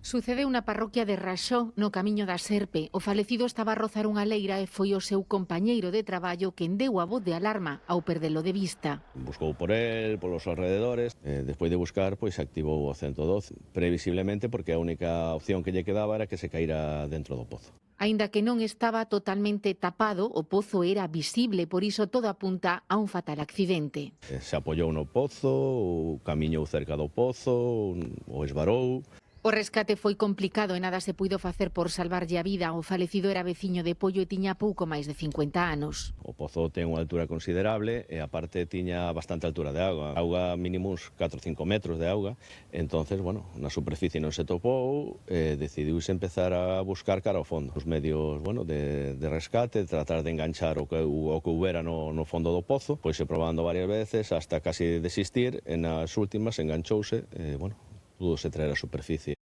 Sucedeu na parroquia de Raxó, no camiño da Serpe. O falecido estaba a rozar unha leira e foi o seu compañeiro de traballo quen deu a voz de alarma ao perdelo de vista. Buscou por él, polos alrededores, despois de buscar, pois activou o 112, previsiblemente porque a única opción que lle quedaba era que se caíra dentro do pozo. Aínda que non estaba totalmente tapado, o pozo era visible, por iso todo apunta a un fatal accidente. Se apoiou no pozo, ou camiñou cerca do pozo, ou esvarou. O rescate foi complicado e nada se puido facer por salvarlle a vida. O falecido era veciño de Pollo e tiña pouco máis de 50 anos. O pozo ten unha altura considerable e aparte tiña bastante altura de auga. Auga mínimo uns 4 ou 5 metros de auga. Entonces, bueno, na superficie non se topou, decidiuse empezar a buscar cara ao fondo. Os medios, bueno, de rescate, tratar de enganchar o que houbera no fondo do pozo, pois se probando varias veces hasta casi desistir, e nas últimas enganchouse, bueno, pudose traer a superficie.